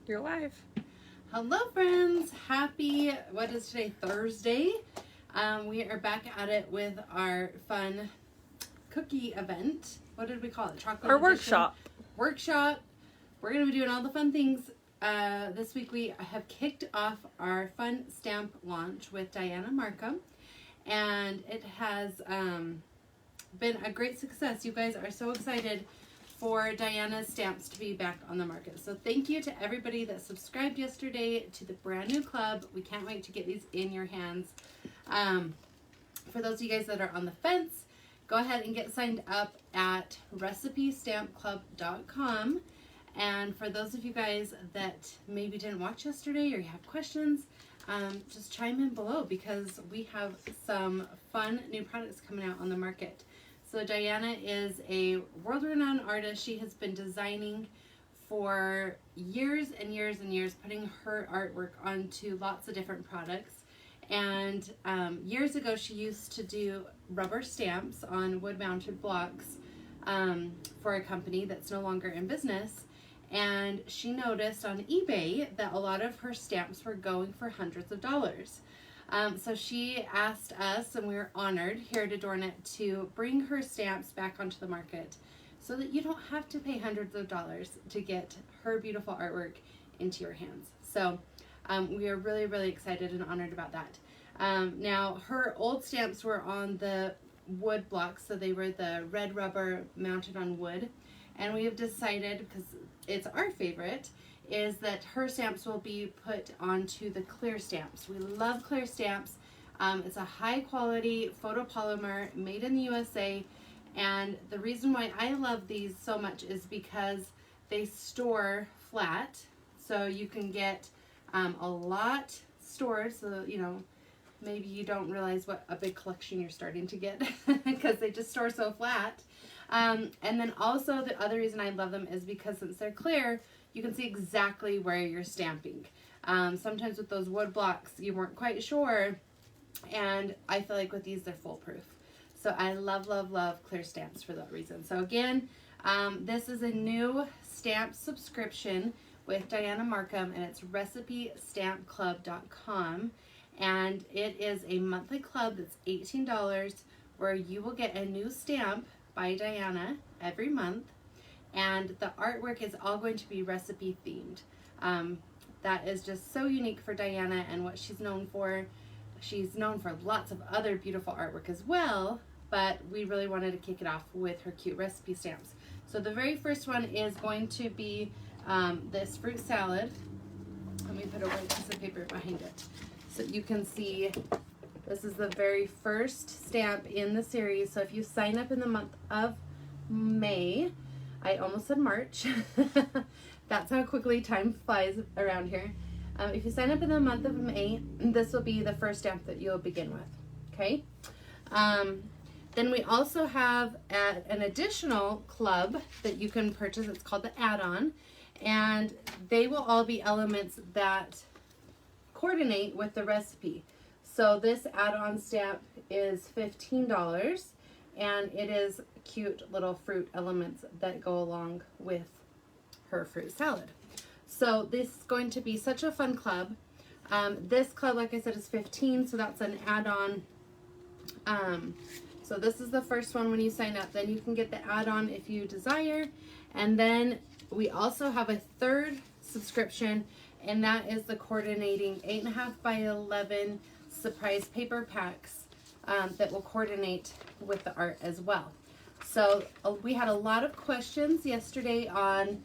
You're live. Hello friends, happy, what is today, Thursday? We are back at it with our fun cookie event. What did we call it? Chocolate Our edition? workshop. Workshop. We're going to be doing all the fun things. This week we have kicked off our fun stamp launch with Dianna Marcum. And it has been a great success. You guys are so excited for Dianna's stamps to be back on the market. So thank you to everybody that subscribed yesterday to the brand new club. We can't wait to get these in your hands. For those of you guys that are on the fence, go ahead and get signed up at recipestampclub.com. And for those of you guys that maybe didn't watch yesterday or you have questions, just chime in below because we have some fun new products coming out on the market. So Dianna is a world-renowned artist. She has been designing for years and years and years, putting her artwork onto lots of different products. And years ago, she used to do rubber stamps on wood-mounted blocks for a company that's no longer in business. And she noticed on eBay that a lot of her stamps were going for hundreds of dollars. So she asked us, and we were honored here at ADORNit to bring her stamps back onto the market so that you don't have to pay hundreds of dollars to get her beautiful artwork into your hands. So we are really, really excited and honored about that. Now, her old stamps were on the wood blocks, so they were the red rubber mounted on wood. And we have decided, because it's our favorite, is that her stamps will be put onto the clear stamps. We love clear stamps. It's a high quality photopolymer made in the USA. And the reason why I love these so much is because they store flat. So you can get a lot stored, so you know, maybe you don't realize what a big collection you're starting to get because they just store so flat. And then also the other reason I love them is because since they're clear, you can see exactly where you're stamping. Sometimes with those wood blocks, you weren't quite sure, and I feel like with these, they're foolproof. So I love, love, love clear stamps for that reason. So again, this is a new stamp subscription with Dianna Marcum, and it's recipestampclub.com. And it is a monthly club that's $18 where you will get a new stamp by Dianna every month. And the artwork is all going to be recipe themed. That is just so unique for Dianna and what she's known for. She's known for lots of other beautiful artwork as well, but we really wanted to kick it off with her cute recipe stamps. So the very first one is going to be this fruit salad. Let me put a white piece of paper behind it so you can see. This is the very first stamp in the series. So if you sign up in the month of May, I almost said March. That's how quickly time flies around here. If you sign up in the month of May, this will be the first stamp that you'll begin with. Okay. Then we also have an additional club that you can purchase. It's called the add-on, and they will all be elements that coordinate with the recipe. So this add-on stamp is $15, and it is cute little fruit elements that go along with her fruit salad. So this is going to be such a fun club. This club, like I said, is $15, so that's an add-on. So this is the first one when you sign up. Then you can get the add-on if you desire. And then we also have a third subscription, and that is the coordinating 8.5 by 11 surprise paper packs that will coordinate with the art as well. So we had a lot of questions yesterday on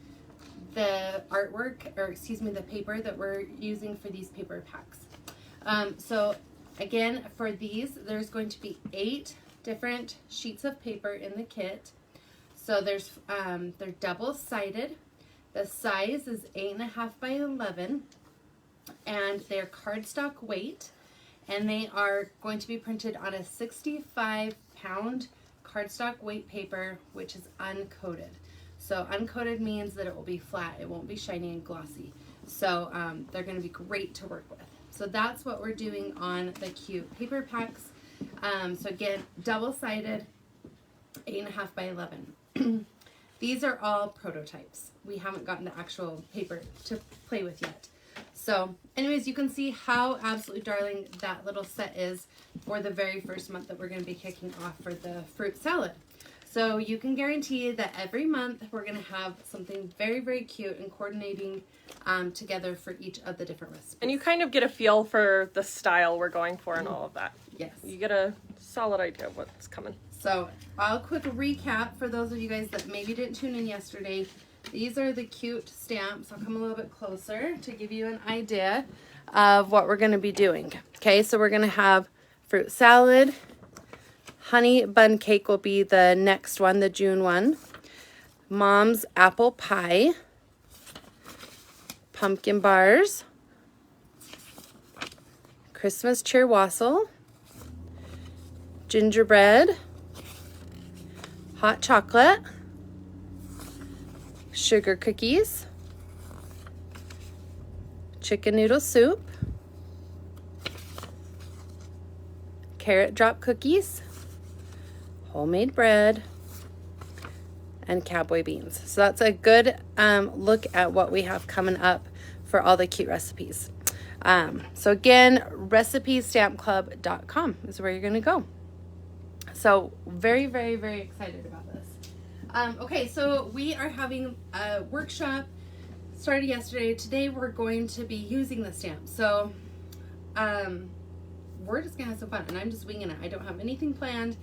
the artwork, or excuse me, the paper that we're using for these paper packs. So again, for these, there's going to be 8 different sheets of paper in the kit. So there's they're double-sided. The size is 8.5 by 11, and they're cardstock weight, and they are going to be printed on a 65-pound cardstock weight paper, which is uncoated. So uncoated means that it will be flat, it won't be shiny and glossy. So they're going to be great to work with. So that's what we're doing on the cute paper packs. So again, double-sided, 8.5 by 11. These are all prototypes. We haven't gotten the actual paper to play with yet. So anyways, you can see how absolutely darling that little set is for the very first month that we're going to be kicking off for the fruit salad. So you can guarantee that every month we're going to have something very, very cute and coordinating together for each of the different recipes. And you kind of get a feel for the style we're going for and all of that. Yes. You get a solid idea of what's coming. So I'll quick recap for those of you guys that maybe didn't tune in yesterday. These are the cute stamps. I'll come a little bit closer to give you an idea of what we're going to be doing. Okay, so we're going to have fruit salad. Honey bun cake will be the next one, the June one. Mom's apple pie. Pumpkin bars. Christmas cheer wassail. Gingerbread. Hot chocolate. Sugar cookies. Chicken noodle soup. Carrot drop cookies. Homemade bread, and cowboy beans. So that's a good look at what we have coming up for all the cute recipes. So again, recipestampclub.com is where you're going to go. So very, very, very excited about this. Okay, so we are having a workshop started yesterday. Today we're going to be using the stamp. So we're just going to have some fun, and I'm just winging it. I don't have anything planned.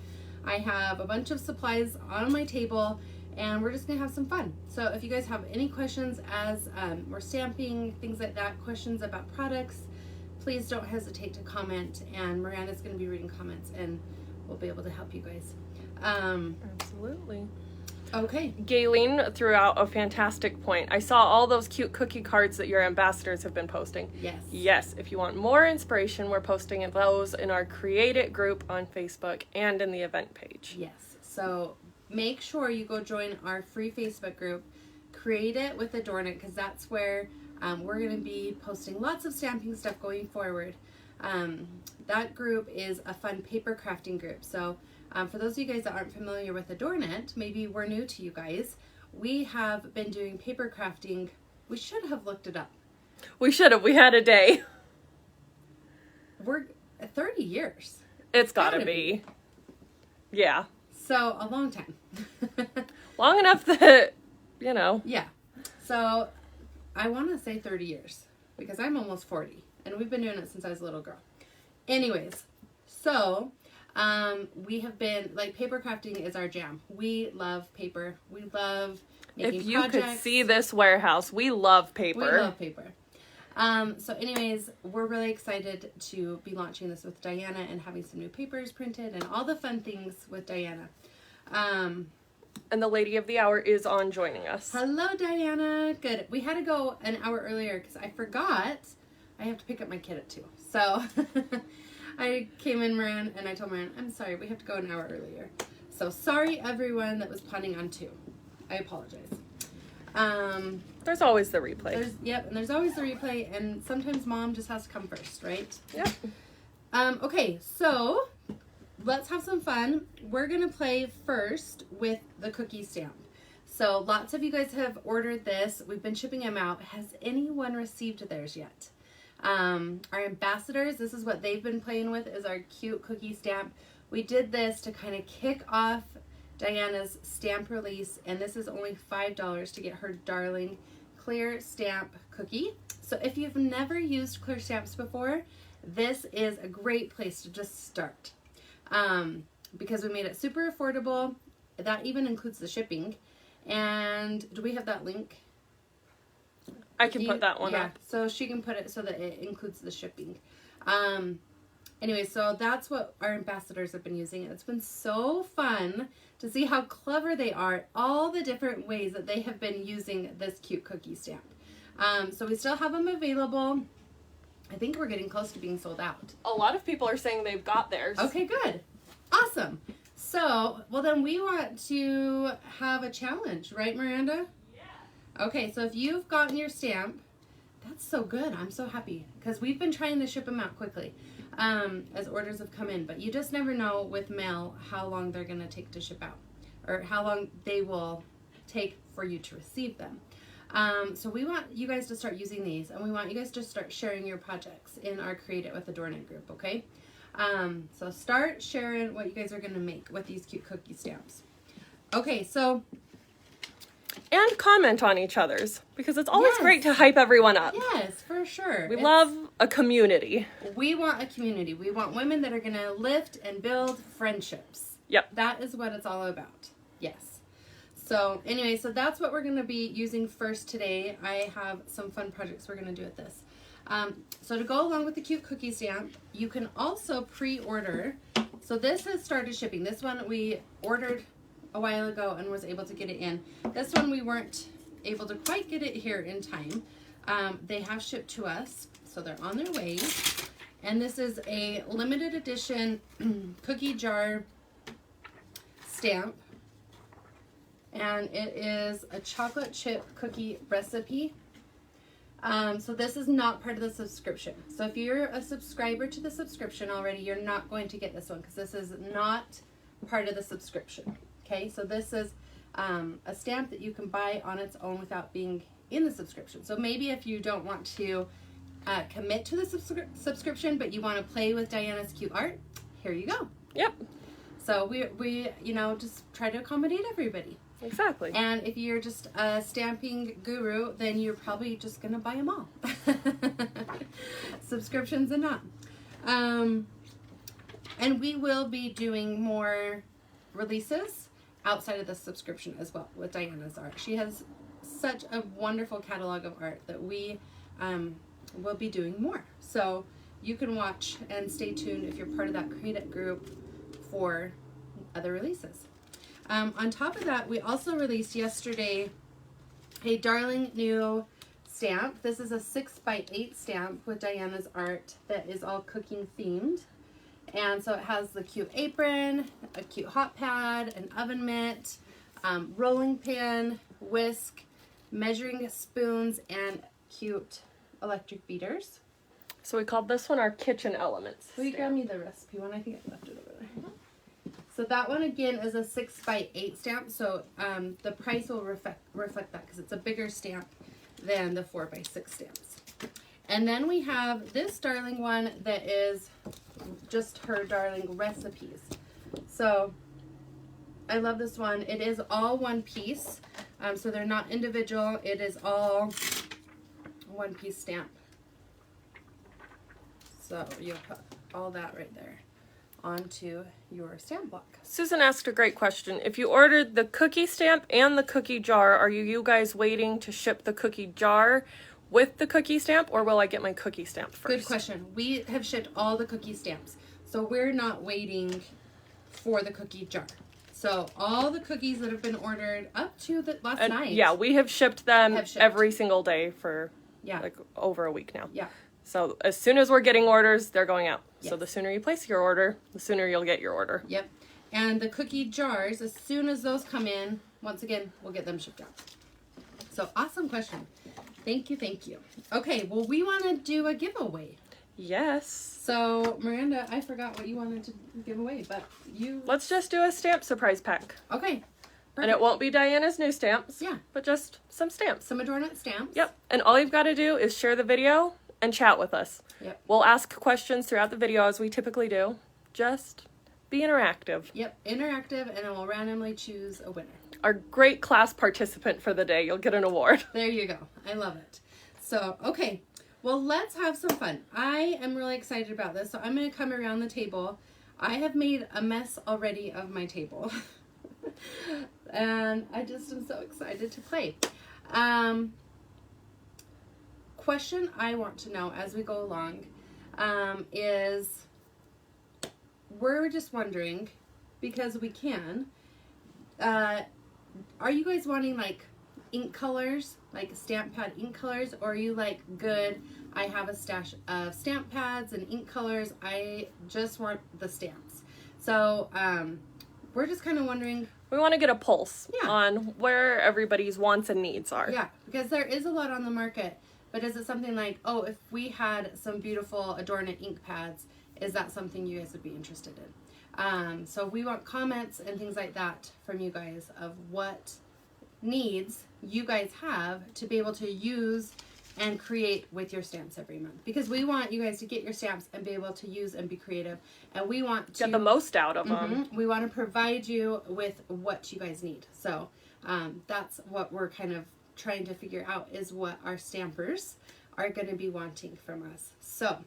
I have a bunch of supplies on my table, and we're just going to have some fun. So if you guys have any questions as we're stamping, things like that, questions about products, please don't hesitate to comment, and Miranda's going to be reading comments, and we'll be able to help you guys. Absolutely. Okay. Gayleen threw out a fantastic point. I saw all those cute cookie cards that your ambassadors have been posting. Yes. Yes, if you want more inspiration, we're posting those in our Create It group on Facebook and in the event page. Yes. So make sure you go join our free Facebook group, Create It with ADORNit, because that's where we're going to be posting lots of stamping stuff going forward. That group is a fun paper crafting group. So for those of you guys that aren't familiar with ADORNit, maybe we're new to you guys, we have been doing paper crafting. We should have looked it up. We should have. We had a day. We're 30 years. It's gotta be. Yeah. So a long time. Long enough that, you know. Yeah. So I want to say 30 years because I'm almost 40 and we've been doing it since I was a little girl. Anyways, so we have been, like, paper crafting is our jam. We love paper. We love making projects. If you could see this warehouse, we love paper. We love paper. So anyways, we're really excited to be launching this with Dianna and having some new papers printed and all the fun things with Dianna. And the lady of the hour is on joining us. Hello, Dianna. Good. We had to go an hour earlier because I forgot I have to pick up my kid at 2. So I came in, Moran, and I told Moran, I'm sorry, we have to go an hour earlier. So sorry, everyone that was planning on 2. I apologize. There's always the replay. And there's always the replay, and sometimes Mom just has to come first, right? Yep. Okay, so let's have some fun. We're going to play first with the cookie stamp. So lots of you guys have ordered this. We've been shipping them out. Has anyone received theirs yet? Our ambassadors, this is what they've been playing with, is our cute cookie stamp. We did this to kind of kick off Dianna's stamp release, and this is only $5 to get her darling clear stamp cookie. So if you've never used clear stamps before, this is a great place to just start. Because we made it super affordable. That even includes the shipping. And do we have that link? I can put that one up. So she can put it so that it includes the shipping. Anyway, so that's what our ambassadors have been using. It's been so fun to see how clever they are, all the different ways that they have been using this cute cookie stamp. So we still have them available. I think we're getting close to being sold out. A lot of people are saying they've got theirs. Okay, good. Awesome. So, well, then we want to have a challenge, right, Miranda? Yeah. Okay, so if you've gotten your stamp, that's so good. I'm so happy because we've been trying to ship them out quickly as orders have come in, but you just never know with mail how long they're going to take to ship out or how long they will take for you to receive them. So we want you guys to start using these, and we want you guys to start sharing your projects in our Create It with ADORNit group, okay? So start sharing what you guys are going to make with these cute cookie stamps. Okay, so... And comment on each other's, because it's always Yes. great to hype everyone up. Yes, for sure. We love a community. We want a community. We want women that are going to lift and build friendships. Yep. That is what it's all about. Yes. So anyway, so that's what we're going to be using first today. I have some fun projects we're going to do with this. So to go along with the cute cookie stamp, you can also pre-order. So this has started shipping. This one we ordered a while ago and was able to get it in. This one we weren't able to quite get it here in time. They have shipped to us, so they're on their way. And this is a limited edition cookie jar stamp. And it is a chocolate chip cookie recipe. So this is not part of the subscription. So if you're a subscriber to the subscription already, you're not going to get this one because this is not part of the subscription. Okay, so this is a stamp that you can buy on its own without being in the subscription. So maybe if you don't want to commit to the subscription, but you want to play with Dianna's cute art, here you go. Yep. So we you know, just try to accommodate everybody. Exactly. And if you're just a stamping guru, then you're probably just going to buy them all. Subscriptions and not. And we will be doing more releases outside of the subscription as well with Dianna's art. She has such a wonderful catalog of art that we will be doing more. So you can watch and stay tuned if you're part of that Create It group for other releases. On top of that, we also released yesterday a darling new stamp. This is a 6x8 stamp with Dianna's art that is all cooking themed. And so it has the cute apron, a cute hot pad, an oven mitt, rolling pin, whisk, measuring spoons, and cute electric beaters. So we called this one our kitchen elements. Will you grab me the recipe one? I think I left it over there. So that one again is a 6x8 stamp. So the price will reflect that because it's a bigger stamp than the 4x6 stamps. And then we have this darling one that is just her darling recipes. So I love this one. It is all one piece. So they're not individual. It is all one piece stamp. So you'll put all that right there onto your stamp block. Susan asked a great question. If you ordered the cookie stamp and the cookie jar, are you guys waiting to ship the cookie jar with the cookie stamp, or will I get my cookie stamp first? Good question. We have shipped all the cookie stamps, so we're not waiting for the cookie jar. So all the cookies that have been ordered up to the last night. Yeah, we have shipped them every single day for like over a week now. Yeah. So as soon as we're getting orders, they're going out. Yes. So the sooner you place your order, the sooner you'll get your order. Yep. And the cookie jars, as soon as those come in, once again, we'll get them shipped out. So awesome question. Thank you, thank you. Okay, well, we want to do a giveaway. Yes. So, Miranda, I forgot what you wanted to give away, but you... Let's just do a stamp surprise pack. Okay. Perfect. And it won't be Dianna's new stamps. Yeah. But just some stamps. Some ADORNit stamps. Yep. And all you've got to do is share the video and chat with us. Yep. We'll ask questions throughout the video as we typically do. Just be interactive. Yep, interactive, and it will randomly choose a winner. Our great class participant for the day. You'll get an award. There you go. I love it. So, okay. Well, let's have some fun. I am really excited about this. So I'm going to come around the table. I have made a mess already of my table. And I just am so excited to play. Question I want to know as we go along is, we're just wondering, because we can, are you guys wanting like ink colors, like stamp pad ink colors, or are you like, good, I have a stash of stamp pads and ink colors, I just want the stamps? So we're just kind of wondering. We want to get a pulse on where everybody's wants and needs are. Yeah, because there is a lot on the market, but is it something like, oh, if we had some beautiful ADORNit ink pads, is that something you guys would be interested in? So we want comments and things like that from you guys of what needs you guys have to be able to use and create with your stamps every month, because we want you guys to get your stamps and be able to use and be creative, and we want to get the most out of them. we want to provide you with what you guys need. So that's what we're kind of trying to figure out, is what our stampers are going to be wanting from us. So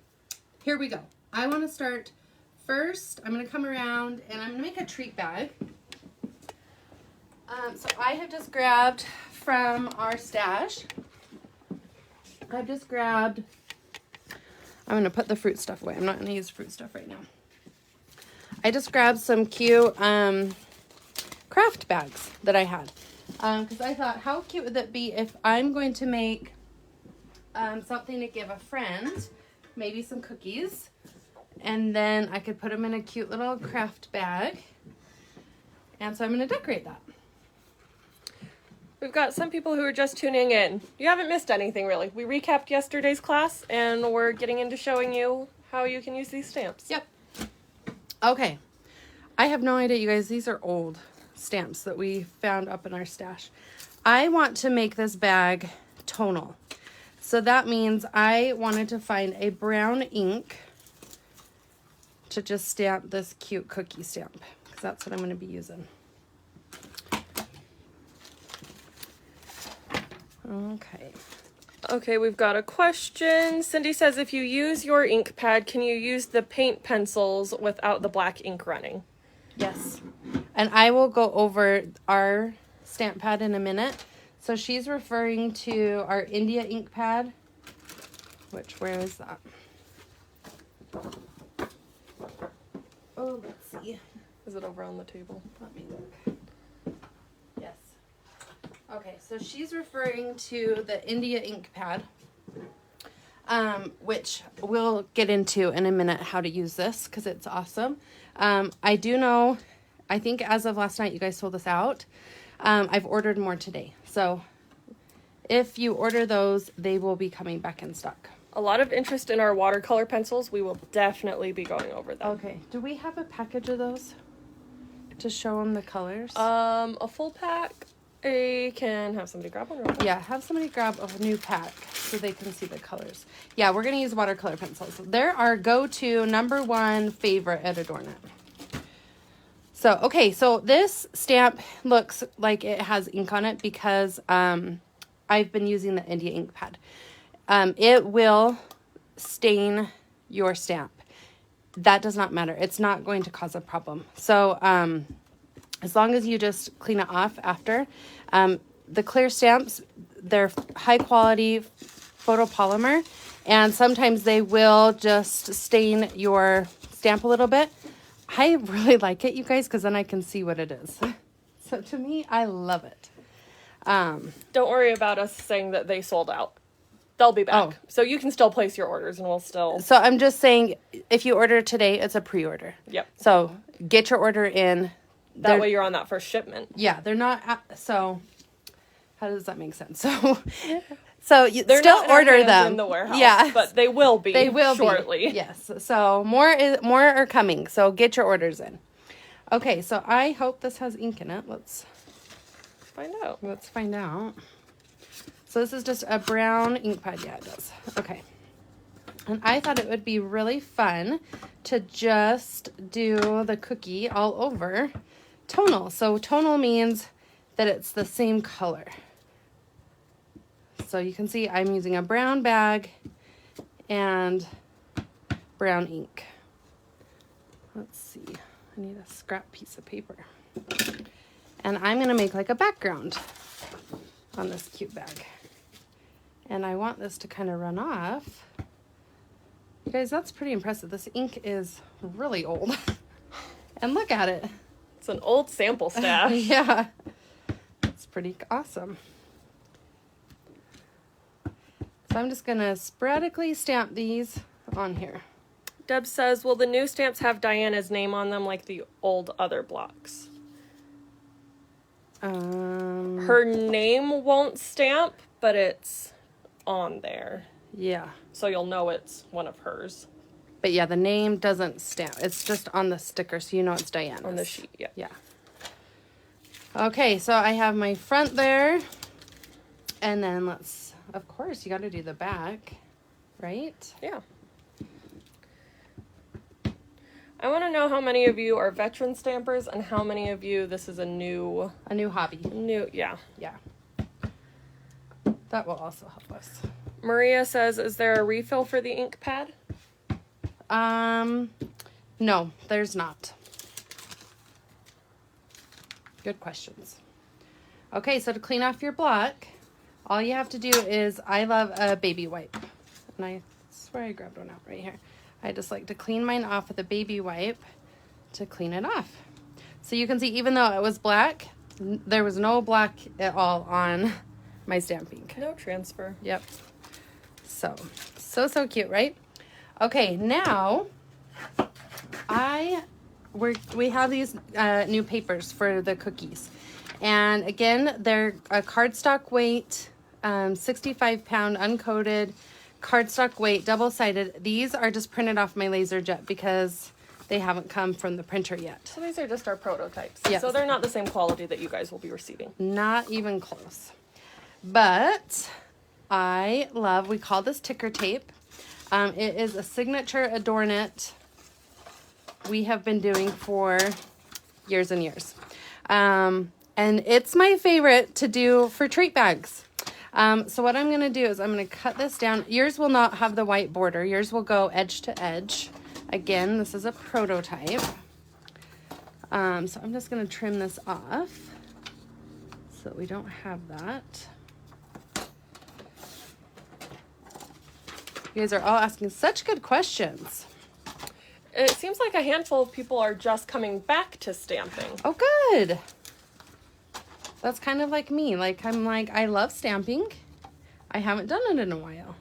here we go. I want to start first. I'm going to come around and I'm going to make a treat bag. So I have just grabbed from our stash, I've just grabbed, I'm going to put the fruit stuff away. I'm not going to use fruit stuff right now. I just grabbed some cute craft bags that I had. Because I thought, how cute would that be if I'm going to make something to give a friend, maybe some cookies, and then I could put them in a cute little craft bag. And so I'm going to decorate that. We've got some people who are just tuning in. You haven't missed anything, really. We recapped yesterday's class, and we're getting into showing you how you can use these stamps. Yep. Okay. I have no idea, you guys. These are old stamps that we found up in our stash. I want to make this bag tonal. So that means I wanted to find a brown ink to just stamp this cute cookie stamp, because that's what I'm going to be using. Okay. Okay, we've got a question. Cindy says, if you use your ink pad, can you use the paint pencils without the black ink running? Yes. And I will go over our stamp pad in a minute. So she's referring to our India ink pad. Where is that? Oh, let's see. Is it over on the table? Let me look. Yes. Okay, so she's referring to the India ink pad, which we'll get into in a minute how to use this, because it's awesome. I do know, I think as of last night, you guys sold this out. I've ordered more today. So if you order those, they will be coming back in stock. A lot of interest in our watercolor pencils. We will definitely be going over them. Okay. Do we have a package of those to show them the colors? A full pack. I can have somebody grab one real quick. Yeah, have somebody grab a new pack so they can see the colors. Yeah, we're going to use watercolor pencils. They're our go-to #1 favorite at ADORNit. So, okay, so this stamp looks like it has ink on it because I've been using the India ink pad. It will stain your stamp. That does not matter. It's not going to cause a problem. So, as long as you just clean it off after. The clear stamps, they're high quality photopolymer, and sometimes they will just stain your stamp a little bit. I really like it, you guys, because then I can see what it is. So to me, I love it. Don't worry about us saying that they sold out. They'll be back. Oh. So you can still place your orders and we'll still... So I'm just saying, if you order today, it's a pre-order. Yep. So get your order in. That way you're on that first shipment. Yeah, they're not... So how does that make sense? So you They're still not in our order hands them in the warehouse, yeah, but they will be. they will shortly. be. Yes. So more are coming. So get your orders in. Okay. So I hope this has ink in it. Let's find out. Let's find out. So this is just a brown ink pad. Yeah, it does. Okay. And I thought it would be really fun to just do the cookie all over tonal. So tonal means that it's the same color. So you can see I'm using a brown bag and brown ink. Let's see. I need a scrap piece of paper. And I'm going to make like a background on this cute bag. And I want this to kind of run off. You guys, that's pretty impressive. This ink is really old. And look at it. It's an old sample stash. Yeah. It's pretty awesome. So I'm just going to sporadically stamp these on here. Deb says, will the new stamps have Diana's name on them like the old other blocks? Her name won't stamp, but it's on there. Yeah. So you'll know it's one of hers. But yeah, the name doesn't stamp. It's just on the sticker, so you know it's Diana's. On the sheet, yeah. Yeah. Okay, so I have my front there. And then let's, of course, you got to do the back, right? Yeah. I want to know how many of you are veteran stampers and how many of you this is a new hobby. Yeah. Yeah. That will also help us. Maria says, is there a refill for the ink pad? No, there's not. Good questions. Okay, so to clean off your block, all you have to do is, I love a baby wipe. And I swear I grabbed one out right here. I just like to clean mine off with a baby wipe to clean it off. So you can see, even though it was black, there was no black at all on my stamping. No transfer. Yep. So cute, right? Okay, now we have these new papers for the cookies. And again, they're a cardstock weight, 65-pound uncoated cardstock weight, double-sided. These are just printed off my laser jet because they haven't come from the printer yet. So these are just our prototypes. Yes. So they're not the same quality that you guys will be receiving. Not even close. But we call this ticker tape. It is a signature ADORNit we have been doing for years and years. And it's my favorite to do for treat bags. So what I'm going to do is I'm going to cut this down. Yours will not have the white border. Yours will go edge to edge. Again, this is a prototype. So I'm just going to trim this off so that we don't have that. You guys are all asking such good questions. It seems like a handful of people are just coming back to stamping. Oh, good. That's kind of like me. I love stamping. I haven't done it in a while.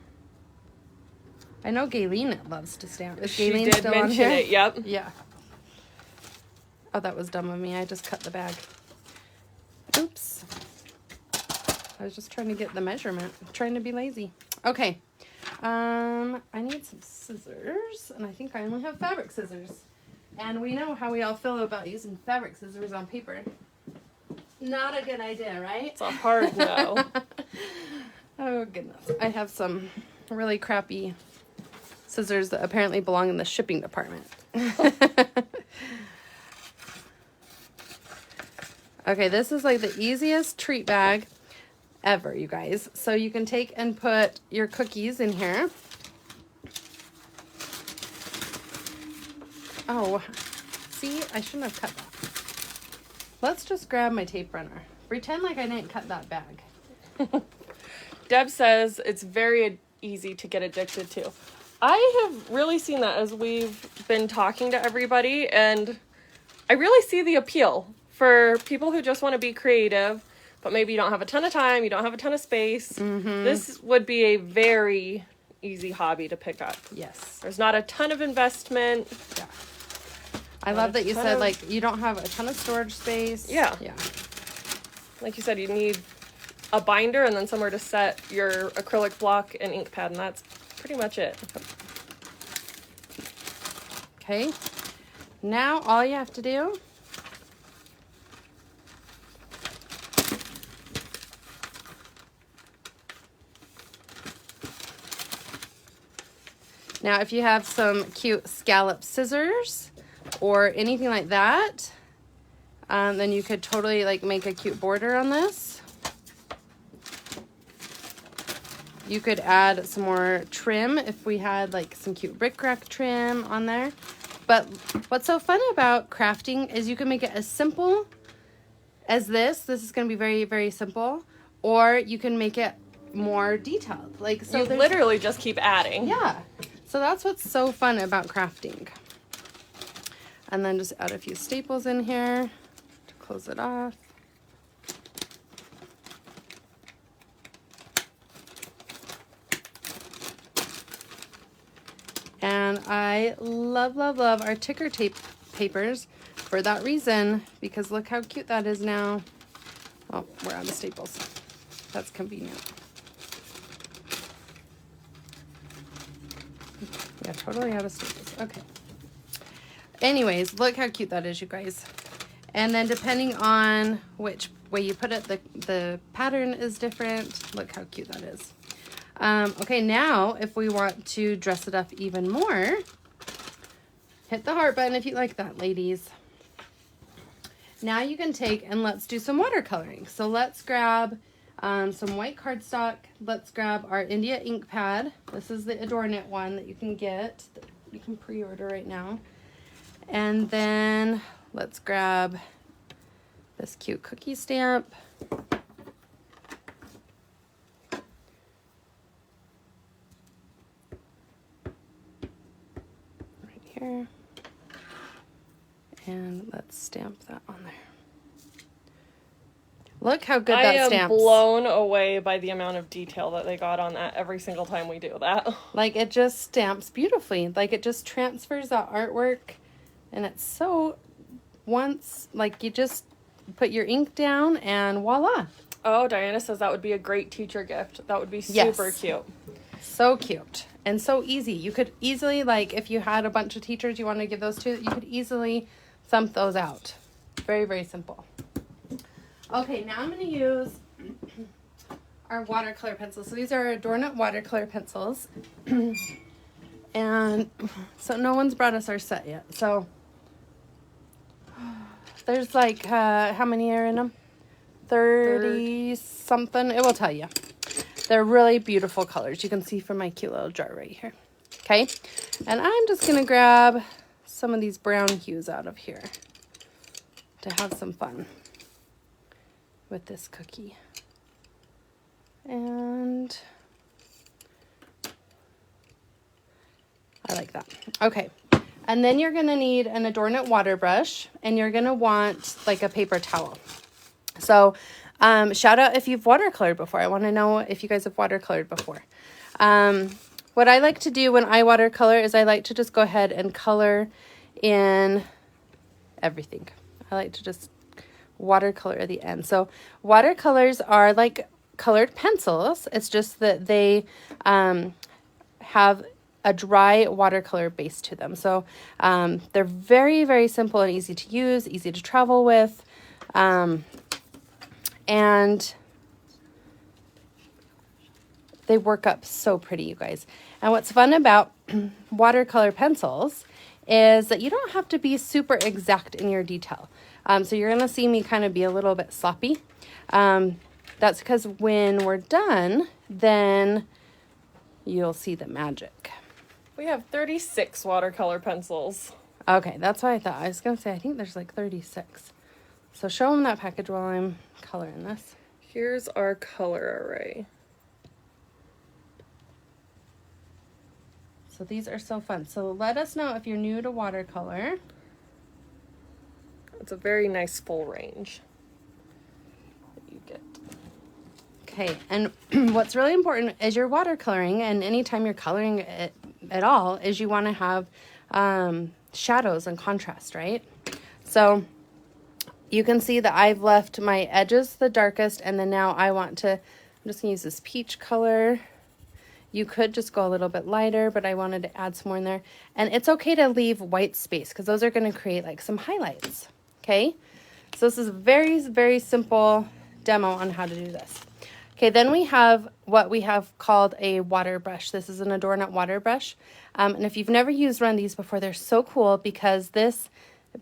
I know Gayleen loves to stamp. Is She Gayleen did still on mention here? it, yep. Yeah. Oh, that was dumb of me. I just cut the bag. Oops. I was just trying to get the measurement. I'm trying to be lazy. Okay. I need some scissors, and I think I only have fabric scissors. And we know how we all feel about using fabric scissors on paper. Not a good idea, right? It's a hard no. Oh, goodness. I have some really crappy scissors that apparently belong in the shipping department. Okay, this is like the easiest treat bag ever, you guys. So you can take and put your cookies in here. Oh, see, I shouldn't have cut that. Let's just grab my tape runner. Pretend like I didn't cut that bag. Deb says it's very easy to get addicted to. I have really seen that as we've been talking to everybody, and I really see the appeal for people who just want to be creative, but maybe you don't have a ton of time, you don't have a ton of space. Mm-hmm. This would be a very easy hobby to pick up. Yes. There's not a ton of investment. Yeah. I love that you said, like, you don't have a ton of storage space. Yeah. Yeah. Like you said, you need a binder and then somewhere to set your acrylic block and ink pad, and that's pretty much it. Okay. Now all you have to do now, if you have some cute scallop scissors or anything like that, then you could totally like make a cute border on this. You could add some more trim if we had like some cute rickrack trim on there. But what's so fun about crafting is you can make it as simple as this. This is going to be very, very simple. Or you can make it more detailed. Like, so you literally just keep adding. Yeah. So that's what's so fun about crafting. And then just add a few staples in here to close it off. And I love, love, love our ticker tape papers for that reason, because look how cute that is now. Oh, we're out of staples. That's convenient. Yeah, totally out of staples. Okay. Anyways, look how cute that is, you guys. And then depending on which way you put it, the pattern is different. Look how cute that is. Okay, now if we want to dress it up even more, hit the heart button if you like that, ladies. Now you can take and let's do some watercoloring. So let's grab some white cardstock. Let's grab our India ink pad. This is the ADORNit one that you can get. You can pre-order right now. And then let's grab this cute cookie stamp. Right here. And let's stamp that on there. Look how good that stamps. I am blown away by the amount of detail that they got on that every single time we do that. Like, it just stamps beautifully. Like, it just transfers that artwork. And it's so, once, like, you just put your ink down and voila. Oh, Diana says that would be a great teacher gift. That would be super cute. So cute. And so easy. You could easily, like, if you had a bunch of teachers you want to give those to, you could easily thump those out. Very, very simple. Okay, now I'm going to use our watercolor pencils. So these are ADORNit watercolor pencils. And so no one's brought us our set yet. So there's like, how many are in them? 30 something. It will tell you. They're really beautiful colors. You can see from my cute little jar right here. Okay. And I'm just going to grab some of these brown hues out of here to have some fun with this cookie. And I like that. Okay. And then you're going to need an ADORNit water brush, and you're going to want like a paper towel. So shout out if you've watercolored before. I want to know if you guys have watercolored before. What I like to do when I watercolor is I like to just go ahead and color in everything. I like to just watercolor at the end. So watercolors are like colored pencils. It's just that they have a dry watercolor base to them. So they're very, very simple and easy to use, easy to travel with. And they work up so pretty, you guys. And what's fun about watercolor pencils is that you don't have to be super exact in your detail. So you're going to see me kind of be a little bit sloppy. That's because when we're done, then you'll see the magic. We have 36 watercolor pencils. Okay, that's what I thought. I was going to say, I think there's like 36. So show them that package while I'm coloring this. Here's our color array. So these are so fun. So let us know if you're new to watercolor. It's a very nice full range that you get. Okay, and what's really important as you're watercoloring, and anytime you're coloring it at all, is you want to have shadows and contrast, right? So you can see that I've left my edges the darkest, and then now I want to, I'm just going to use this peach color. You could just go a little bit lighter, but I wanted to add some more in there. And it's okay to leave white space because those are going to create like some highlights, okay? So this is a very, very simple demo on how to do this. Okay, then we have what we have called a water brush. This is an ADORNit water brush. And if you've never used one of these before, they're so cool because this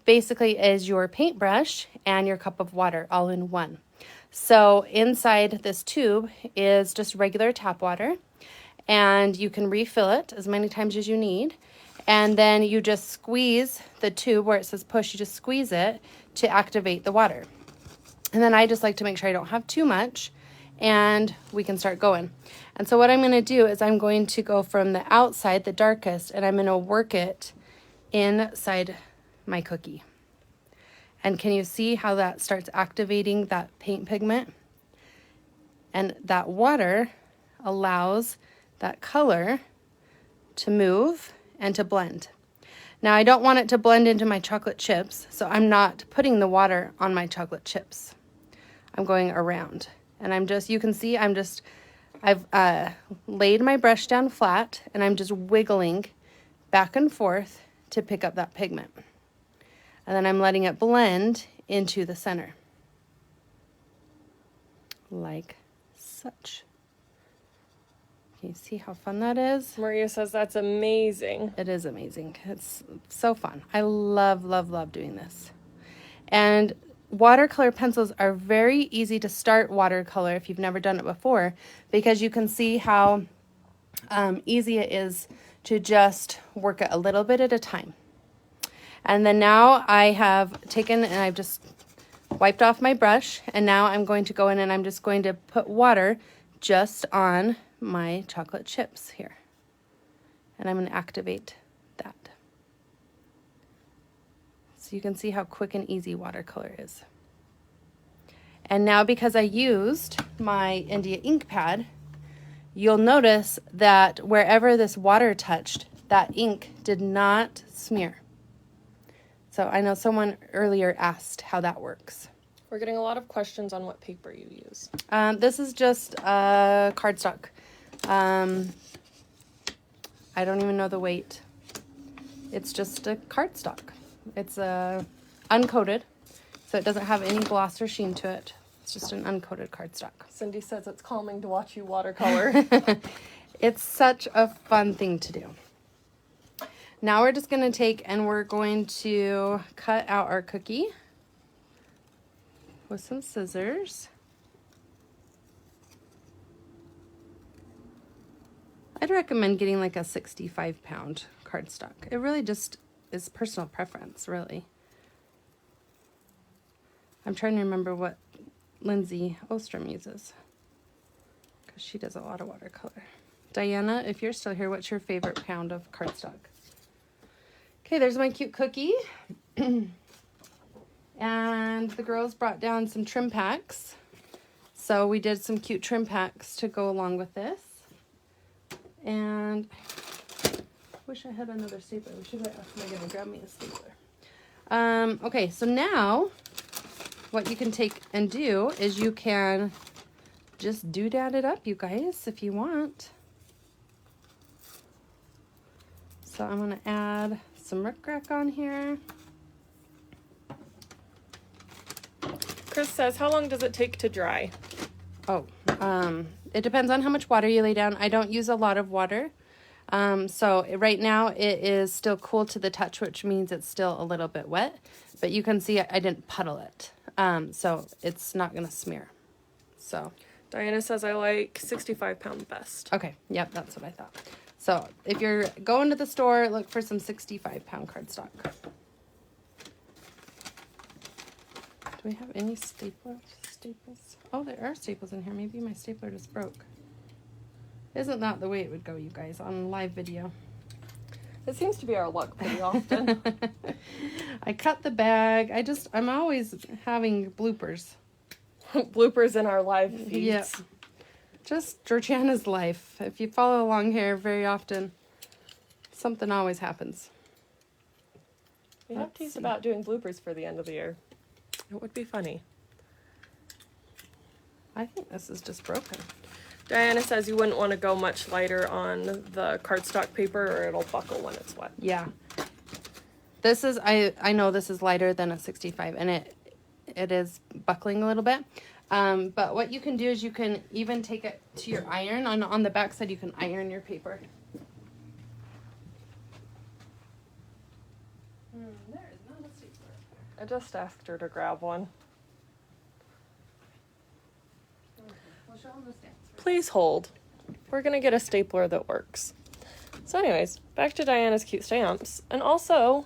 basically is your paintbrush and your cup of water all in one. So inside this tube is just regular tap water, and you can refill it as many times as you need. And then you just squeeze the tube where it says push, you just squeeze it to activate the water. And then I just like to make sure I don't have too much, and we can start going. And so what I'm going to do is I'm going to go from the outside, the darkest, and I'm going to work it inside my cookie. And can you see how that starts activating that paint pigment? And that water allows that color to move and to blend. Now I don't want it to blend into my chocolate chips, so I'm not putting the water on my chocolate chips. I'm going around, and I'm just, you can see I've laid my brush down flat, and I'm just wiggling back and forth to pick up that pigment. And then I'm letting it blend into the center. Like such. Can you see how fun that is? Maria says that's amazing. It is amazing. It's so fun. I love, love, love doing this. And watercolor pencils are very easy to start watercolor if you've never done it before, because you can see how easy it is to just work it a little bit at a time. And then now I have taken and I've just wiped off my brush, and now I'm going to go in and I'm just going to put water just on my chocolate chips here. And I'm going to activate that. So you can see how quick and easy watercolor is. And now because I used my India ink pad, you'll notice that wherever this water touched, that ink did not smear. So I know someone earlier asked how that works. We're getting a lot of questions on what paper you use. This is just cardstock. I don't even know the weight. It's just a cardstock. It's uncoated, so it doesn't have any gloss or sheen to it. It's just an uncoated cardstock. Cindy says it's calming to watch you watercolor. It's such a fun thing to do. Now we're just going to take and we're going to cut out our cookie with some scissors. I'd recommend getting like a 65-pound cardstock. It really just is personal preference, really. I'm trying to remember what Lindsay Ostrom uses, because she does a lot of watercolor. Diana, if you're still here, what's your favorite pound of cardstock? Okay, there's my cute cookie. And the girls brought down some trim packs. So we did some cute trim packs to go along with this. And I wish I had another stapler. We should have asked Megan to grab me a stapler. Okay, so now what you can take and do is you can just doodad it up, you guys, if you want. So I'm going to add some rickrack on here. Chris says, how long does it take to dry? Oh, it depends on how much water you lay down. I don't use a lot of water. So right now it is still cool to the touch, which means it's still a little bit wet. But you can see I didn't puddle it. So it's not going to smear. So Diana says, I like 65-pound best. okay, yep, that's what I thought. So if you're going to the store, look for some 65-pound cardstock. Do we have any staples? Oh, there are staples in here. Maybe my stapler just broke. Isn't that the way it would go, you guys, on live video? It seems to be our luck pretty often. I cut the bag. I'm always having bloopers. Bloopers in our live feeds. Yeah. Just Georgiana's life. If you follow along here very often, something always happens. We have teased about doing bloopers for the end of the year. It would be funny. I think this is just broken. Diana says you wouldn't want to go much lighter on the cardstock paper or it'll buckle when it's wet. Yeah. This is, I know this is lighter than a 65 and it is buckling a little bit. But what you can do is you can even take it to your iron. On the back side, you can iron your paper. There is not a stapler. I just asked her to grab one. We'll show them the stamps. Please hold. We're going to get a stapler that works. So anyways, back to Diana's cute stamps. And also,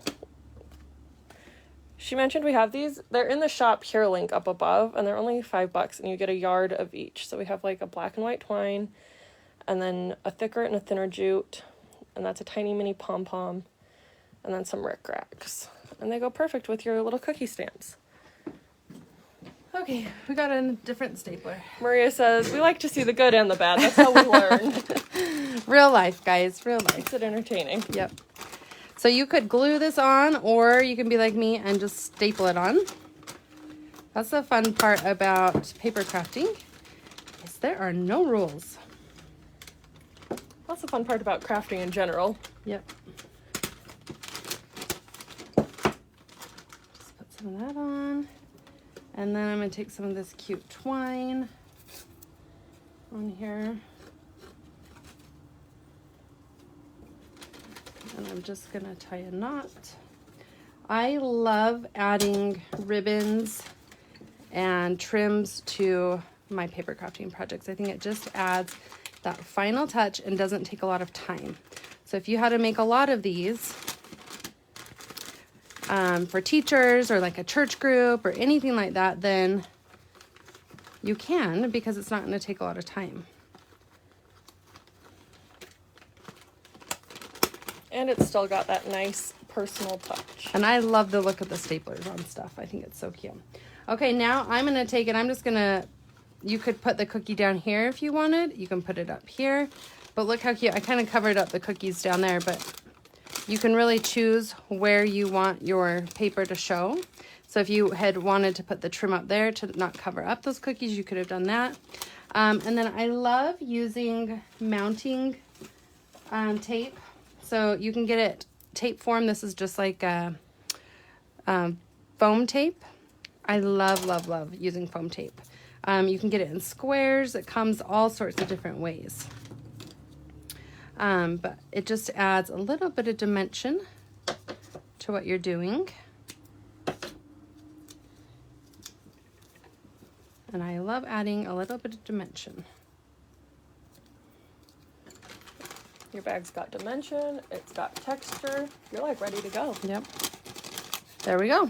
she mentioned we have these. They're in the shop here link up above, and they're only $5, and you get a yard of each. So we have like a black and white twine, and then a thicker and a thinner jute, and that's a tiny mini pom-pom, and then some rickracks. And they go perfect with your little cookie stamps. Okay, we got a different stapler. Maria says, we like to see the good and the bad. That's how we learn. Real life, guys, real life. Makes it entertaining. Yep. So you could glue this on, or you can be like me and just staple it on. That's the fun part about paper crafting, is there are no rules. That's the fun part about crafting in general. Yep. Just put some of that on. And then I'm going to take some of this cute twine on here. And I'm just going to tie a knot. I love adding ribbons and trims to my paper crafting projects. I think it just adds that final touch and doesn't take a lot of time. So if you had to make a lot of these for teachers or like a church group or anything like that, then you can, because it's not going to take a lot of time. And it's still got that nice personal touch. And I love the look of the staplers on stuff. I think it's so cute. Okay, now I'm going to take it. I'm just going to, you could put the cookie down here if you wanted. You can put it up here. But look how cute. I kind of covered up the cookies down there, but you can really choose where you want your paper to show. So if you had wanted to put the trim up there to not cover up those cookies, you could have done that. And then I love using mounting tape. So you can get it tape form. This is just like a foam tape. I love, love, love using foam tape. You can get it in squares. It comes all sorts of different ways. But it just adds a little bit of dimension to what you're doing. And I love adding a little bit of dimension. Your bag's got dimension, it's got texture. You're like ready to go. Yep. There we go.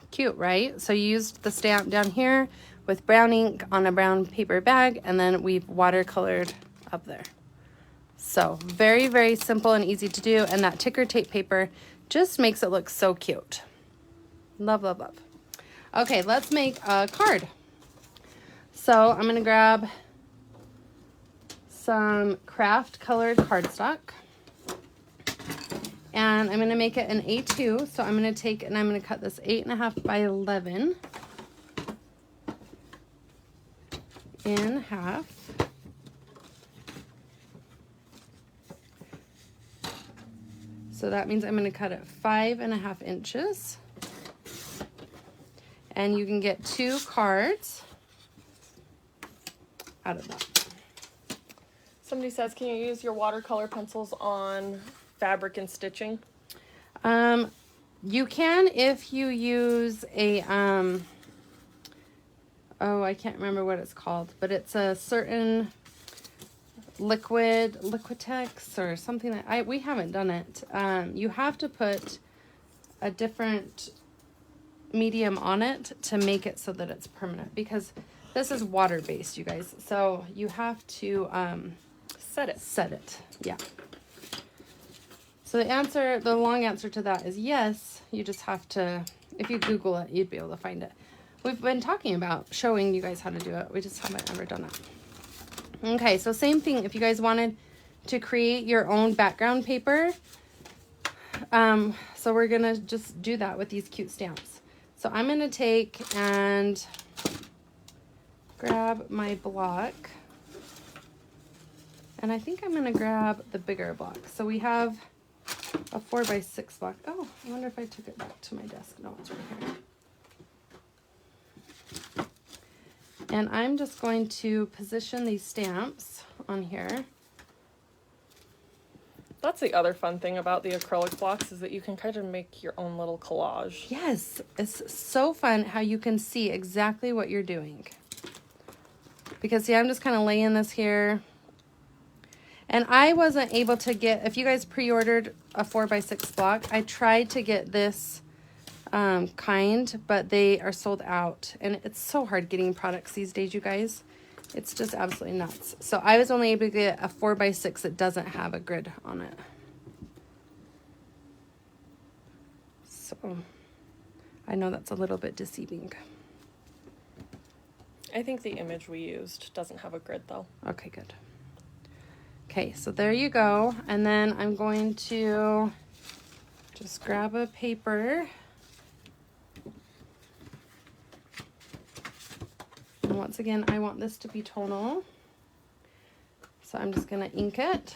Cute, right? So you used the stamp down here with brown ink on a brown paper bag, and then we've watercolored up there. So very, very simple and easy to do. And that ticker tape paper just makes it look so cute. Love, love, love. Okay, let's make a card. So I'm going to grab some craft colored cardstock. And I'm going to make it an A2. So I'm going to take and I'm going to cut this 8.5 by 11 in half. So that means I'm going to cut it 5.5 inches. And you can get 2 cards out of that. Somebody says, can you use your watercolor pencils on fabric and stitching? You can if you use a, oh, I can't remember what it's called, but it's a certain Liquitex or something that we haven't done it. You have to put a different medium on it to make it so that it's permanent, because this is water based, you guys. So you have to set it. Yeah. So the long answer to that is yes. You just have to, if you Google it, you'd be able to find it. We've been talking about showing you guys how to do it. We just haven't ever done it. Okay, so same thing. If you guys wanted to create your own background paper, so we're gonna just do that with these cute stamps. So I'm gonna take and grab my block, and I think I'm gonna grab the bigger block. So we have a 4x6 block. Oh, I wonder if I took it back to my desk. No, it's right here. And I'm just going to position these stamps on here. That's the other fun thing about the acrylic blocks, is that you can kind of make your own little collage. Yes, it's so fun how you can see exactly what you're doing. Because see, I'm just kind of laying this here. And I wasn't able to get, if you guys pre-ordered a 4x6 block, I tried to get this kind, but they are sold out. And it's so hard getting products these days, you guys. It's just absolutely nuts. So I was only able to get a 4x6 that doesn't have a grid on it. So I know that's a little bit deceiving. I think the image we used doesn't have a grid though. Okay, good. Okay, so there you go. And then I'm going to just grab a paper. And once again, I want this to be tonal. So I'm just going to ink it.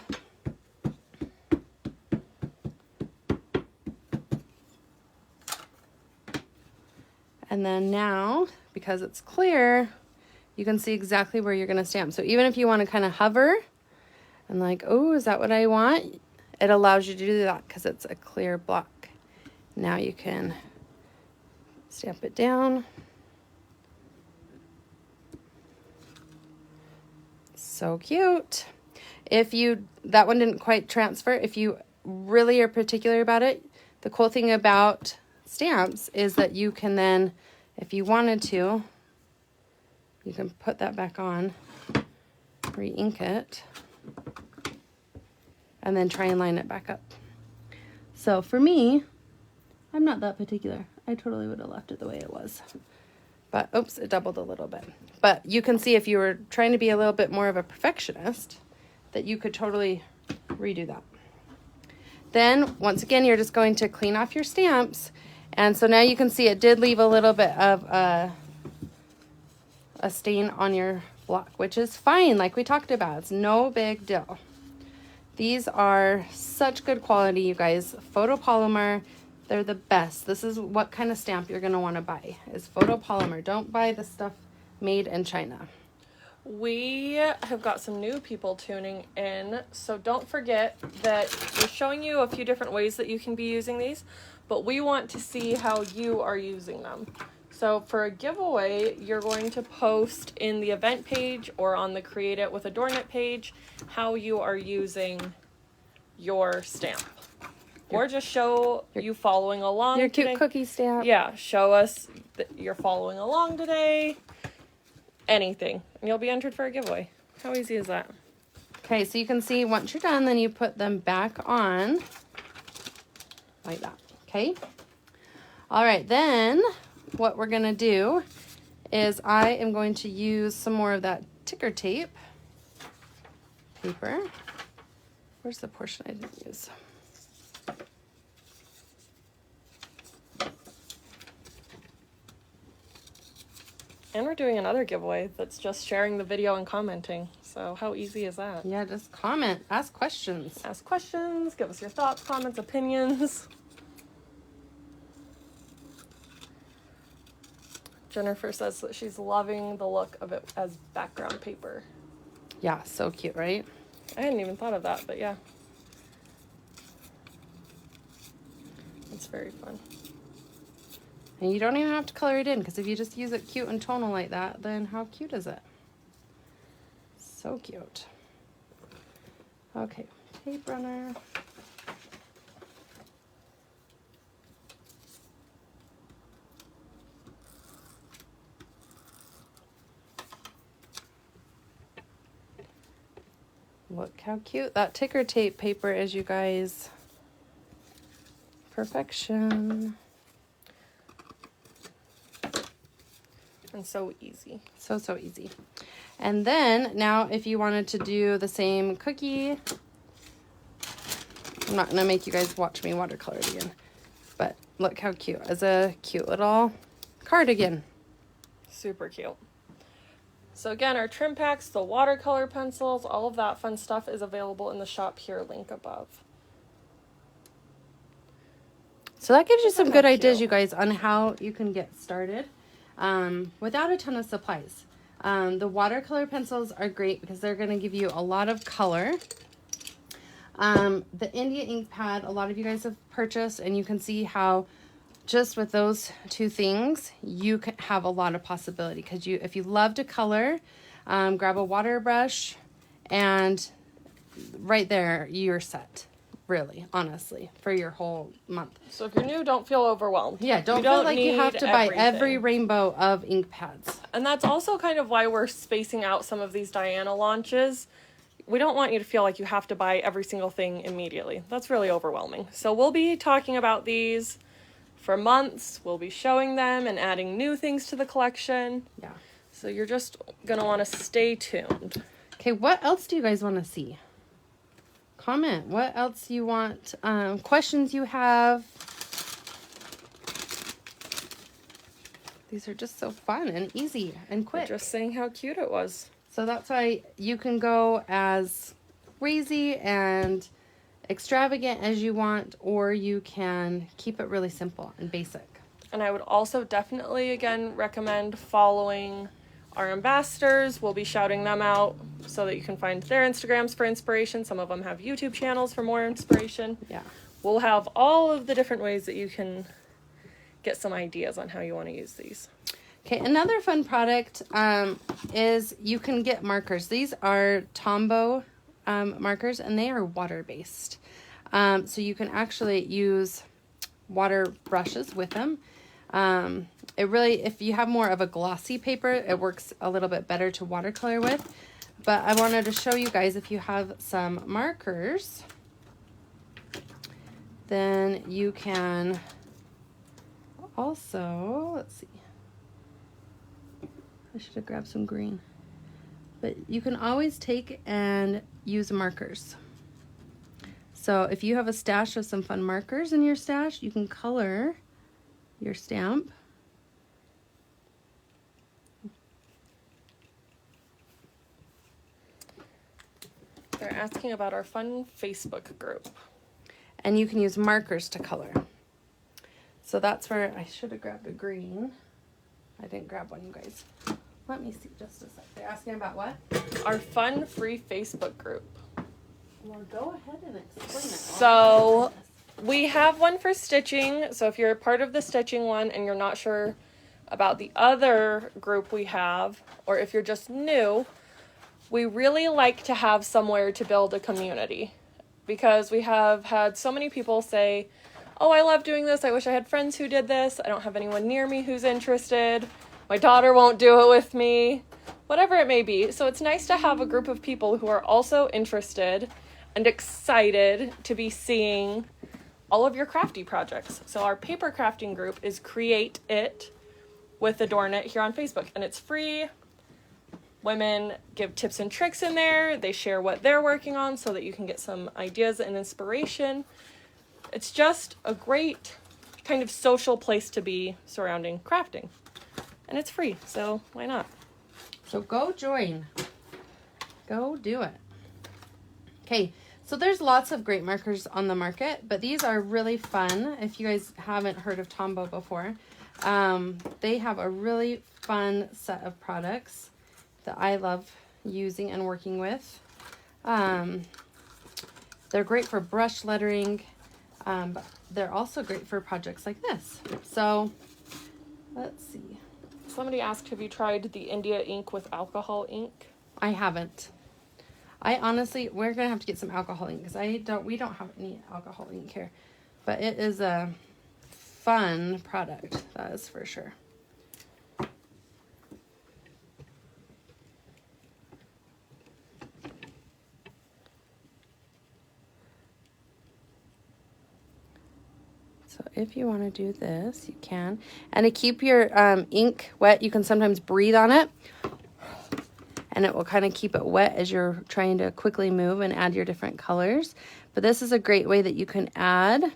And then now, because it's clear, you can see exactly where you're going to stamp. So even if you want to kind of hover and like, oh, is that what I want? It allows you to do that because it's a clear block. Now you can stamp it down. So cute. If that one didn't quite transfer, if you really are particular about it, the cool thing about stamps is that you can then, if you wanted to, you can put that back on, re-ink it, and then try and line it back up. So for me, I'm not that particular. I totally would have left it the way it was. But, oops, it doubled a little bit. But you can see if you were trying to be a little bit more of a perfectionist, that you could totally redo that. Then, once again, you're just going to clean off your stamps. And so now you can see it did leave a little bit of a stain on your block, which is fine, like we talked about. It's no big deal. These are such good quality, you guys. Photopolymer, they're the best. This is what kind of stamp you're going to want to buy, is photopolymer. Don't buy the stuff made in China. We have got some new people tuning in, so don't forget that we're showing you a few different ways that you can be using these, but we want to see how you are using them. So for a giveaway, you're going to post in the event page or on the Create It with ADORNit page how you are using your stamp. Or just show you following along Your cute today. cookie stamp. Yeah, show us that you're following along today. Anything. And you'll be entered for a giveaway. How easy is that? Okay, so you can see once you're done, then you put them back on like that. Okay. All right, then what we're going to do is I am going to use some more of that ticker tape paper. Where's the portion I didn't use? And we're doing another giveaway that's just sharing the video and commenting. So how easy is that? Yeah, just comment, ask questions. Ask questions, give us your thoughts, comments, opinions. Jennifer says that she's loving the look of it as background paper. Yeah, so cute, right? I hadn't even thought of that, but yeah. It's very fun. And you don't even have to color it in, because if you just use it cute and tonal like that, then how cute is it? So cute. Okay, tape runner. Look how cute that ticker tape paper is, you guys. Perfection. And so easy. So easy. And then now if you wanted to do the same cookie, I'm not gonna make you guys watch me watercolor it again, but look how cute, as a cute little cardigan. Super cute. So again, our trim packs, the watercolor pencils, all of that fun stuff is available in the shop here, link above. So that gives you some good ideas, cute? you guys, on how you can get started without a ton of supplies. The watercolor pencils are great because they're going to give you a lot of color. The India ink pad, a lot of you guys have purchased, and you can see how just with those two things, you can have a lot of possibility. Because if you love to color, grab a water brush, and right there, you're set. Really, honestly, for your whole month. So if you're new, don't feel overwhelmed. Yeah, don't feel like you have to buy every rainbow of ink pads. And that's also kind of why we're spacing out some of these Dianna launches. We don't want you to feel like you have to buy every single thing immediately. That's really overwhelming. So we'll be talking about these for months. We'll be showing them and adding new things to the collection. Yeah. So you're just going to want to stay tuned. Okay, what else do you guys want to see? Comment what else you want, questions you have. These are just so fun and easy and quick. We're just saying how cute it was. So that's why you can go as crazy and extravagant as you want, or you can keep it really simple and basic. And I would also definitely, again, recommend following our ambassadors. We'll be shouting them out so that you can find their Instagrams for inspiration. Some of them have YouTube channels for more inspiration. Yeah. We'll have all of the different ways that you can get some ideas on how you want to use these. Okay, another fun product is you can get markers. These are Tombow markers, and they are water-based. So you can actually use water brushes with them. It really, if you have more of a glossy paper, it works a little bit better to watercolor with. But I wanted to show you guys, if you have some markers, then you can also, let's see. I should have grabbed some green. But you can always take and use markers. So if you have a stash of some fun markers in your stash, you can color your stamp. They're asking about our fun Facebook group. And you can use markers to color. So that's where I should have grabbed a green. I didn't grab one, you guys. Let me see just a sec. They're asking about what? Our fun free Facebook group. Well, go ahead and explain it. So we have one for stitching. So if you're a part of the stitching one and you're not sure about the other group we have, or if you're just new, we really like to have somewhere to build a community, because we have had so many people say, oh, I love doing this. I wish I had friends who did this. I don't have anyone near me who's interested. My daughter won't do it with me, whatever it may be. So it's nice to have a group of people who are also interested and excited to be seeing all of your crafty projects. So our paper crafting group is Create It with ADORNit here on Facebook, and it's free. Women give tips and tricks in there. They share what they're working on so that you can get some ideas and inspiration. It's just a great kind of social place to be surrounding crafting. And it's free, so why not? So go join. Go do it. Okay, so there's lots of great markers on the market, but these are really fun. If you guys haven't heard of Tombow before, they have a really fun set of products that I love using and working with. They're great for brush lettering, but they're also great for projects like this. So let's see. Somebody asked, have you tried the India ink with alcohol ink? I haven't. I honestly, we're gonna have to get some alcohol ink because we don't have any alcohol ink here. But it is a fun product, that is for sure. So if you want to do this, you can. And to keep your ink wet, you can sometimes breathe on it. And it will kind of keep it wet as you're trying to quickly move and add your different colors. But this is a great way that you can add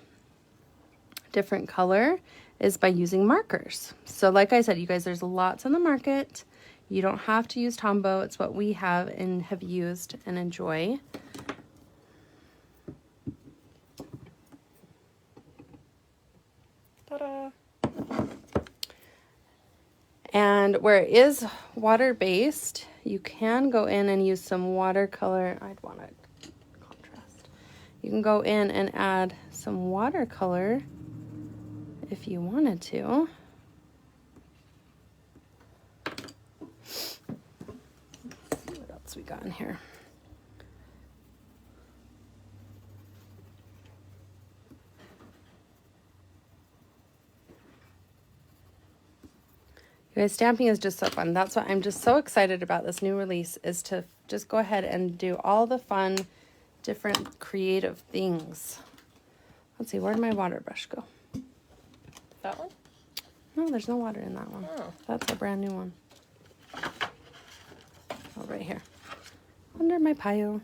different color, is by using markers. So like I said, you guys, there's lots on the market. You don't have to use Tombow. It's what we have and have used and enjoy. Ta-da! And where it is water-based, you can go in and use some watercolor. I'd want to contrast. You can go in and add some watercolor if you wanted to. Let's see what else we got in here. You guys, stamping is just so fun. That's what I'm just so excited about this new release, is to just go ahead and do all the fun, different creative things. Let's see, where did my water brush go? That one? No, there's no water in that one. Oh. That's a brand new one. Oh, right here. Under my pile.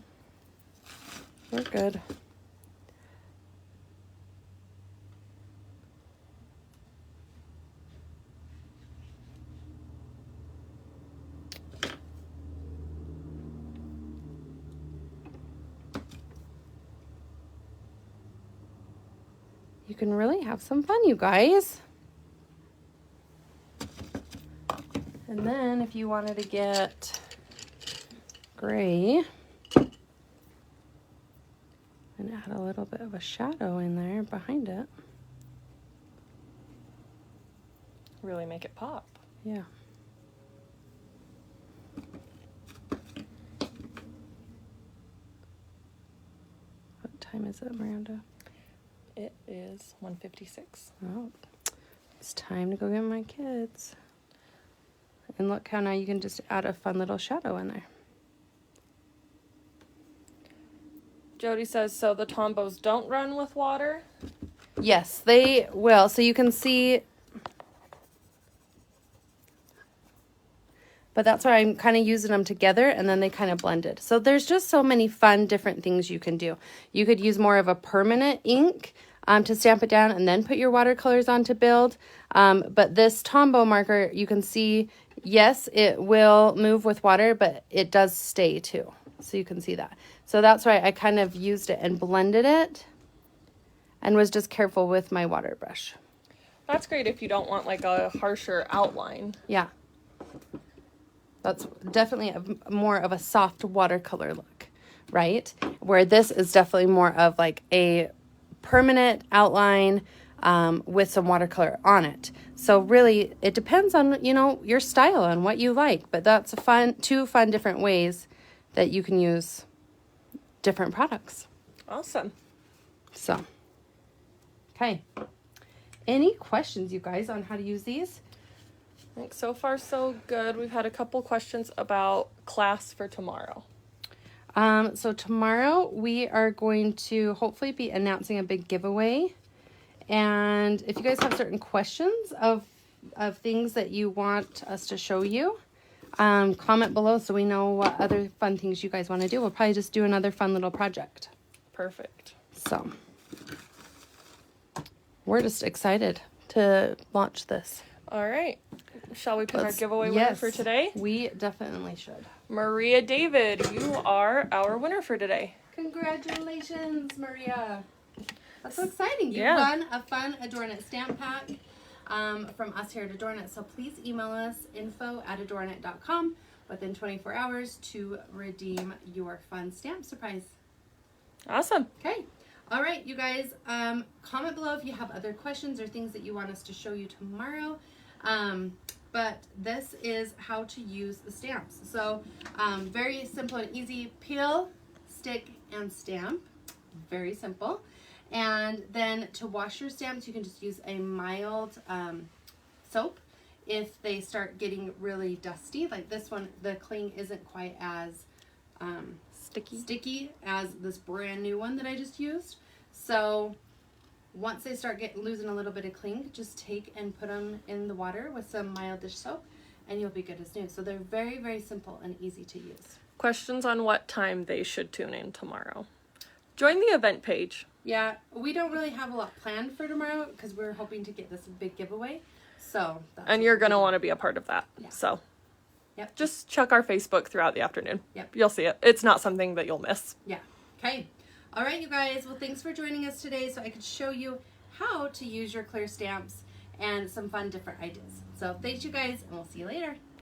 We're good. You can really have some fun, you guys. And then if you wanted to get gray and add a little bit of a shadow in there behind it. Really make it pop. Yeah. What time is it, Miranda? It is 1:56. Oh, it's time to go get my kids. And look how now you can just add a fun little shadow in there. Jody says, so the Tombos don't run with water? Yes, they will. So you can see, but that's why I'm kind of using them together and then they kind of blended. So there's just so many fun different things you can do. You could use more of a permanent ink to stamp it down and then put your watercolors on to build. But this Tombow marker, you can see, yes, it will move with water, but it does stay too. So you can see that. So that's why I kind of used it and blended it and was just careful with my water brush. That's great if you don't want like a harsher outline. Yeah. That's definitely more of a soft watercolor look, right? Where this is definitely more of like a permanent outline with some watercolor on it. So really, it depends on, you know, your style and what you like. But that's two fun different ways that you can use different products. Awesome. So, okay. Any questions, you guys, on how to use these? I think so far so good. We've had a couple questions about class for tomorrow. So tomorrow we are going to hopefully be announcing a big giveaway. And if you guys have certain questions of things that you want us to show you, comment below so we know what other fun things you guys want to do. We'll probably just do another fun little project. Perfect. So we're just excited to launch this. All right. Shall we pick our giveaway winner for today? We definitely should. Maria David, you are our winner for today. Congratulations, Maria. That's so exciting. You Yeah. won a fun ADORNit stamp pack from us here at ADORNit. So please email us info@adornit.com within 24 hours to redeem your fun stamp surprise. Awesome. Okay. All right, you guys, comment below if you have other questions or things that you want us to show you tomorrow. But this is how to use the stamps. So very simple and easy. Peel, stick, and stamp. Very simple. And then to wash your stamps, you can just use a mild soap. If they start getting really dusty, like this one, the cling isn't quite as sticky as this brand new one that I just used. So once they start losing a little bit of cling, just take and put them in the water with some mild dish soap and you'll be good as new. So they're very, very simple and easy to use. Questions on what time they should tune in tomorrow. Join the event page. Yeah, we don't really have a lot planned for tomorrow because we're hoping to get this big giveaway. So And you're going to want to be a part of that. Yeah. So Yep. just check our Facebook throughout the afternoon. Yep. You'll see it. It's not something that you'll miss. Yeah. Okay. All right, you guys. Well, thanks for joining us today so I could show you how to use your clear stamps and some fun different ideas. So thanks, you guys, and we'll see you later.